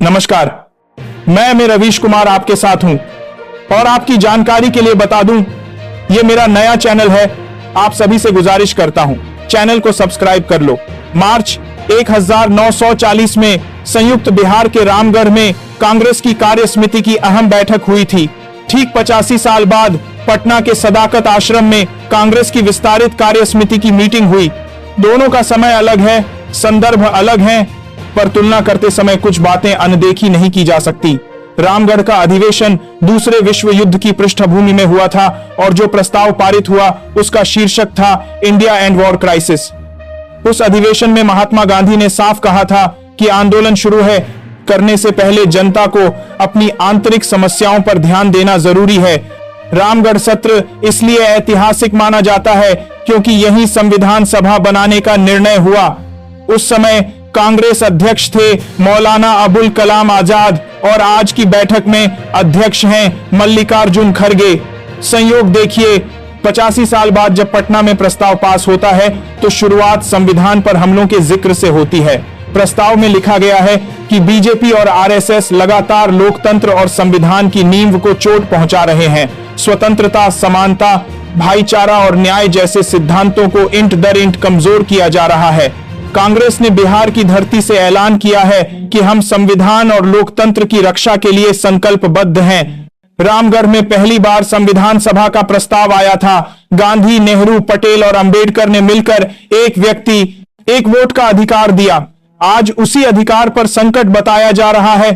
नमस्कार, मैं रवीश कुमार आपके साथ हूं और आपकी जानकारी के लिए बता दूं, ये मेरा नया चैनल है। आप सभी से गुजारिश करता हूं, चैनल को सब्सक्राइब कर लो। मार्च 1940 में संयुक्त बिहार के रामगढ़ में कांग्रेस की कार्य समिति की अहम बैठक हुई थी। ठीक 85 साल बाद पटना के सदाकत आश्रम में कांग्रेस की विस्तारित कार्य समिति की मीटिंग हुई। दोनों का समय अलग है, संदर्भ अलग है, पर तुलना करते समय कुछ बातें अनदेखी नहीं की जा सकती। रामगढ़ का अधिवेशन दूसरे विश्व युद्ध की पृष्ठभूमि में हुआ था और जो प्रस्ताव पारित हुआ उसका शीर्षक था इंडिया एंड वॉर क्राइसिस। उस अधिवेशन में महात्मा गांधी ने साफ कहा था कि आंदोलन शुरू करने से पहले जनता को अपनी आंतरिक समस्याओं पर ध्यान देना जरूरी है। रामगढ़ सत्र इसलिए ऐतिहासिक माना जाता है क्योंकि यही संविधान सभा बनाने का निर्णय हुआ। उस समय कांग्रेस अध्यक्ष थे मौलाना अबुल कलाम आजाद और आज की बैठक में अध्यक्ष हैं मल्लिकार्जुन खड़गे। संयोग देखिए, 85 साल बाद जब पटना में प्रस्ताव पास होता है तो शुरुआत संविधान पर हमलों के जिक्र से होती है। प्रस्ताव में लिखा गया है कि बीजेपी और आरएसएस लगातार लोकतंत्र और संविधान की नींव को चोट पहुंचा रहे हैं। स्वतंत्रता, समानता, भाईचारा और न्याय जैसे सिद्धांतों को इंट दर इंट कमजोर किया जा रहा है। कांग्रेस ने बिहार की धरती से ऐलान किया है कि हम संविधान और लोकतंत्र की रक्षा के लिए संकल्पबद्ध हैं। रामगढ़ में पहली बार संविधान सभा का प्रस्ताव आया था। गांधी, नेहरू, पटेल और अंबेडकर ने मिलकर एक व्यक्ति एक वोट का अधिकार दिया। आज उसी अधिकार पर संकट बताया जा रहा है।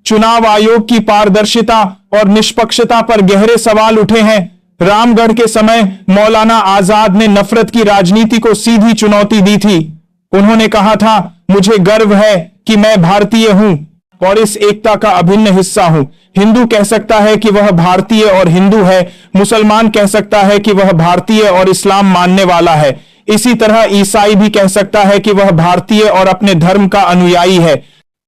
चुनाव आयोग की पारदर्शिता और निष्पक्षता पर गहरे सवाल उठे हैं। रामगढ़ के समय मौलाना आजाद ने नफरत की राजनीति को सीधी चुनौती दी थी। उन्होंने कहा था, मुझे गर्व है कि मैं भारतीय हूं और इस एकता का अभिन्न हिस्सा हूं। हिंदू कह सकता है कि वह भारतीय और हिंदू है, मुसलमान कह सकता है कि वह भारतीय और इस्लाम मानने वाला है। इसी तरह ईसाई भी कह सकता है कि वह भारतीय और अपने धर्म का अनुयायी है।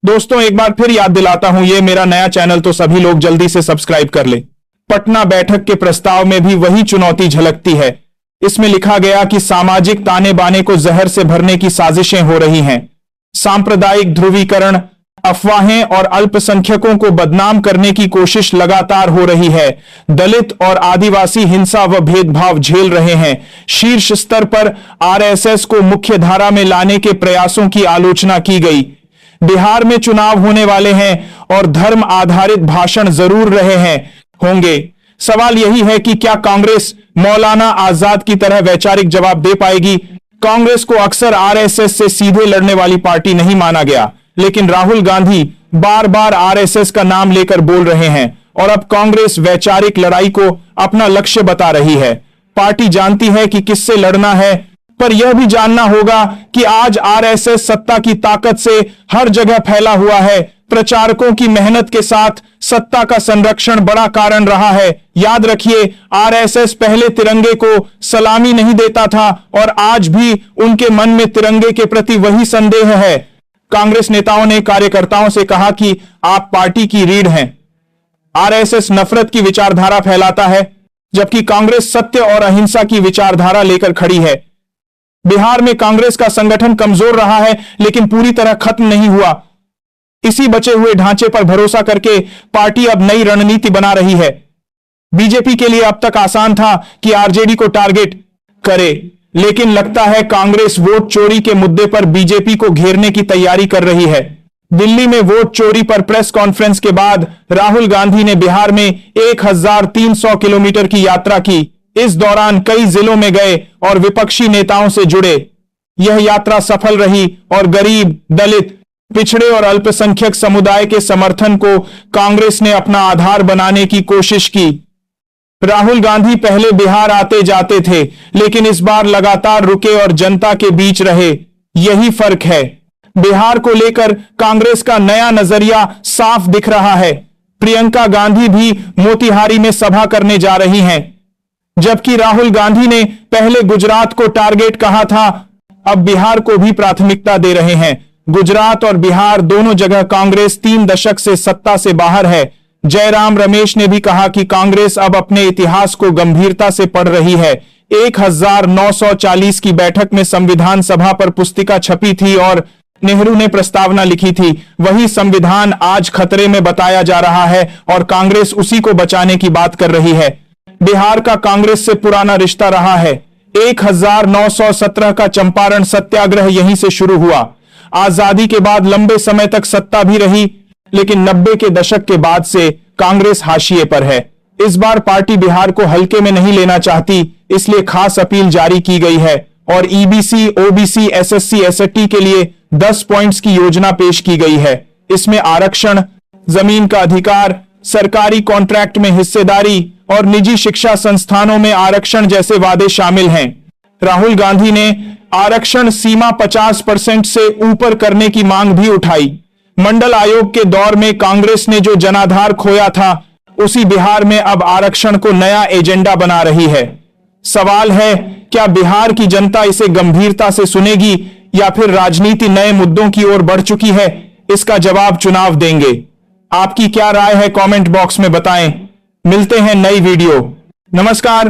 दोस्तों, एक बार फिर याद दिलाता हूं, ये मेरा नया चैनल, तो सभी लोग जल्दी से सब्सक्राइब कर ले। पटना बैठक के प्रस्ताव में भी वही चुनौती झलकती है। इसमें लिखा गया कि सामाजिक ताने बाने को जहर से भरने की साजिशें हो रही हैं। सांप्रदायिक ध्रुवीकरण, अफवाहें और अल्पसंख्यकों को बदनाम करने की कोशिश लगातार हो रही है। दलित और आदिवासी हिंसा व भेदभाव झेल रहे हैं। शीर्ष स्तर पर आरएसएस को मुख्य धारा में लाने के प्रयासों की आलोचना की गई। बिहार में चुनाव होने वाले हैं और धर्म आधारित भाषण जरूर होंगे। सवाल यही है कि क्या कांग्रेस मौलाना आजाद की तरह वैचारिक जवाब दे पाएगी। कांग्रेस को अक्सर आरएसएस से सीधे लड़ने वाली पार्टी नहीं माना गया, लेकिन राहुल गांधी बार बार आरएसएस का नाम लेकर बोल रहे हैं और अब कांग्रेस वैचारिक लड़ाई को अपना लक्ष्य बता रही है। पार्टी जानती है कि किससे लड़ना है, पर यह भी जानना होगा कि आज आरएसएस सत्ता की ताकत से हर जगह फैला हुआ है। प्रचारकों की मेहनत के साथ सत्ता का संरक्षण बड़ा कारण रहा है। याद रखिए, आरएसएस पहले तिरंगे को सलामी नहीं देता था और आज भी उनके मन में तिरंगे के प्रति वही संदेह है। कांग्रेस नेताओं ने कार्यकर्ताओं से कहा कि आप पार्टी की रीढ़ हैं। आरएसएस नफरत की विचारधारा फैलाता है, जबकि कांग्रेस सत्य और अहिंसा की विचारधारा लेकर खड़ी है। बिहार में कांग्रेस का संगठन कमजोर रहा है, लेकिन पूरी तरह खत्म नहीं हुआ। इसी बचे हुए ढांचे पर भरोसा करके पार्टी अब नई रणनीति बना रही है। बीजेपी के लिए अब तक आसान था कि आरजेडी को टारगेट करे, लेकिन लगता है कांग्रेस वोट चोरी के मुद्दे पर बीजेपी को घेरने की तैयारी कर रही है। दिल्ली में वोट चोरी पर प्रेस कॉन्फ्रेंस के बाद राहुल गांधी ने बिहार में 1300 किलोमीटर की यात्रा की। इस दौरान कई जिलों में गए और विपक्षी नेताओं से जुड़े। यह यात्रा सफल रही और गरीब, दलित, पिछड़े और अल्पसंख्यक समुदाय के समर्थन को कांग्रेस ने अपना आधार बनाने की कोशिश की। राहुल गांधी पहले बिहार आते जाते थे, लेकिन इस बार लगातार रुके और जनता के बीच रहे। यही फर्क है। बिहार को लेकर कांग्रेस का नया नजरिया साफ दिख रहा है। प्रियंका गांधी भी मोतिहारी में सभा करने जा रही हैं, जबकि राहुल गांधी ने पहले गुजरात को टारगेट कहा था, अब बिहार को भी प्राथमिकता दे रहे हैं। गुजरात और बिहार दोनों जगह कांग्रेस 3 दशक से सत्ता से बाहर है। जयराम रमेश ने भी कहा कि कांग्रेस अब अपने इतिहास को गंभीरता से पढ़ रही है। 1940 की बैठक में संविधान सभा पर पुस्तिका छपी थी और नेहरू ने प्रस्तावना लिखी थी, वही संविधान आज खतरे में बताया जा रहा है और कांग्रेस उसी को बचाने की बात कर रही है। बिहार का कांग्रेस से पुराना रिश्ता रहा है। 1917 का चंपारण सत्याग्रह यहीं से शुरू हुआ। आजादी के बाद लंबे समय तक सत्ता भी रही, लेकिन 90 के दशक के बाद से कांग्रेस हाशिए पर है। इस बार पार्टी बिहार को हल्के में नहीं लेना चाहती, इसलिए खास अपील जारी की गई है और ईबीसी, ओबीसी, एसएससी, एसटी के लिए 10 पॉइंट्स की योजना पेश की गई है। इसमें आरक्षण, जमीन का अधिकार, सरकारी कॉन्ट्रैक्ट में हिस्सेदारी और निजी शिक्षा संस्थानों में आरक्षण जैसे वादे शामिल हैं। राहुल गांधी ने आरक्षण सीमा 50% से ऊपर करने की मांग भी उठाई। मंडल आयोग के दौर में कांग्रेस ने जो जनाधार खोया था, उसी बिहार में अब आरक्षण को नया एजेंडा बना रही है। सवाल है, क्या बिहार की जनता इसे गंभीरता से सुनेगी या फिर राजनीति नए मुद्दों की ओर बढ़ चुकी है? इसका जवाब चुनाव देंगे। आपकी क्या राय है? कमेंट बॉक्स में बताएं। मिलते हैं नई वीडियो। नमस्कार।